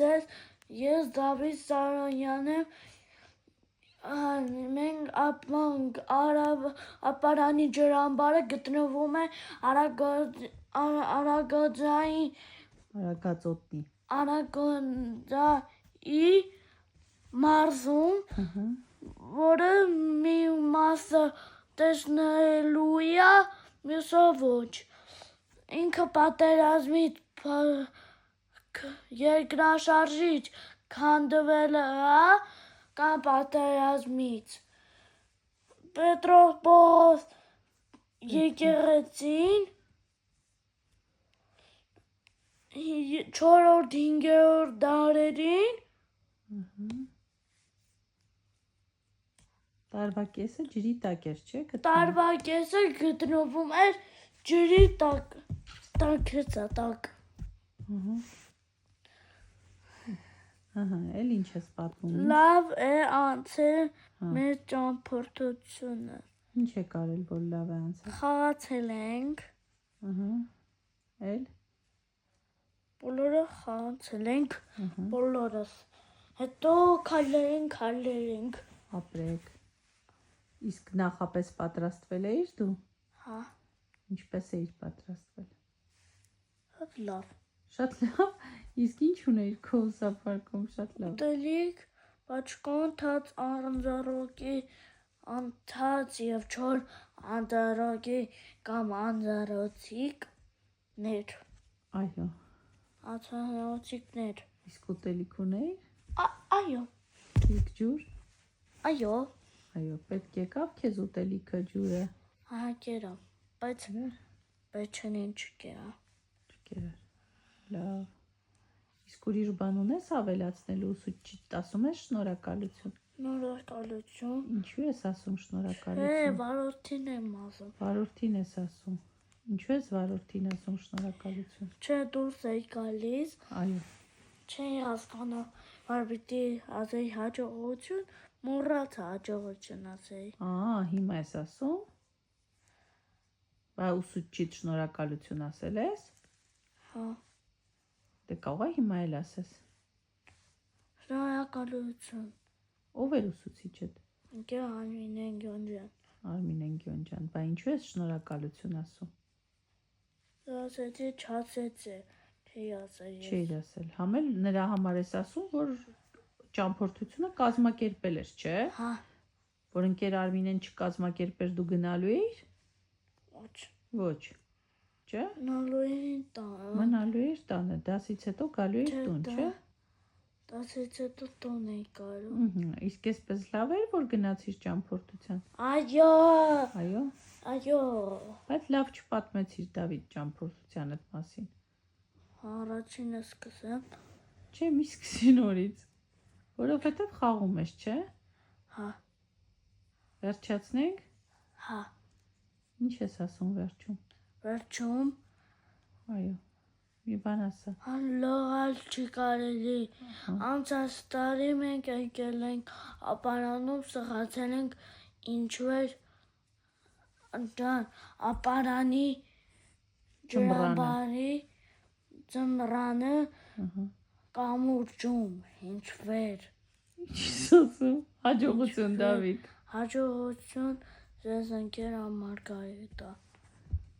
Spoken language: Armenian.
ձեզ, ես Դավիթ Սարոյանն եմ, մենք ապարանի ջրամբարը գտնվում է Արագածոտնի մարզում, որը մի մասը տեսնելու է, մյուսը ոչ։ Ինքը պատերազմից երկրաշարժից քանդվել է կամ պատերազմից։ Պետրոպոս եկեղեցին 4-5-րդ դարերին տարվա կեսը ջրի տակ էր, չէ՞։ Տարվա կեսը գտնվում էր ջրի տակ։ Էլ ինչ ես պատմում։ Լավ է անցել մեր ճամփորդությունը։ Ինչ է կարել, որ լավ է անցել։ Խաղացել ենք։ Էլ Բոլորը խաղացել ենք, բոլորս։ Հետո քայլեր ենք։ ապրեք։ Իսկ նախապես պատրաստվել էիր դու։ Հա։ Ինչպես էիր պատրաստվել։ Շատ լավ։ Շատ լավ։ Իսկ ինչ ունեիր քո սափարկում, շատ լավ։ Ուտելիք, բաճկոն, թաց, անձառոգի, անթաց եւ չոր անձառոգի կամ անձառոցիկներ։ Այո։ Անձառոցիկներ։ Իսկ ուտելիք ունեիր։ Այո։ Իսկ ջուր։ Այո։ Այո, պետք եկավ քեզ ուտելիքը ջուրը։ Ահա կերա, բայց չնին չկերա։ Չկերար։ Լավ։ Իսկ ուրիշ բան ունես ավելացնելու, ուսուցիչդ ասում ես շնորհակալություն։ Շնորհակալություն։ Ինչու ես ասում Չէ, շնորհակալություն։ վարորդին եմ ասում։ Վարորդին ես ասում։ Ինչու ես վարորդին ասում շնորհակալություն։ Չէ, դուրս էի գալիս։ Այո։ Չէի հասկանում, որ պիտի ասեի հաջողություն, մոռացա հաջողություն ասեի։ Հիմա ես ասում։ Բա ուսուցիչիդ շնորհակալություն ասել ես։ Հա։ Դե կարող է հիմա էլ ասես։ Շնորհակալություն։ Ով էր ուսուցիչդ։ Ինքը Արմինեն Գյոնջան։ Արմինեն Գյոնջան։ Բա ինչու ես շնորհակալություն ասում։ Ասեցի չասեցի, չի ասել։ Չի ասել։ Համել նրա համար ես ասում, որ ճամփորդությունը կազմակերպել ես, չէ։ Հա։ Որ ընկեր Արմինեն չկազմակերպեր դու գնալու էիր։ Ոչ։ Չէ։ Մնալու էիր տանը, դասից հետո գալու էիր տուն, չէ։ Դասից հետո տուն էի գալու։ Իսկ այսպես լավ էր, որ գնացիր ճամփորդության։ Այո։ Այո։ Այո։ Բայց լավ չպատմեցիր Դավիթ ճամփորդությանդ մասին։ Առաջինը սկսեմ։ Չէ, մի սկսի նորից։ Որովհետև խաղում ես, չէ։ Հա։ Վերջացնենք։ Հա։ Ինչ ես ասում վերջում։ Վերջում։ Այո։ Մի բան ասա։ Լողալ չի կարելի։ Անցած տարի մենք եկել ենք ապարանում, սղացել ենք ինչու էր ապարանի ջրամբարի ձմռանը կամուրջում հինչվեր։ Ինչ ես ասում։ Հաջողություն Դավիթ։ Հաջողություն ձեզ ընկեր Մարգարիտա։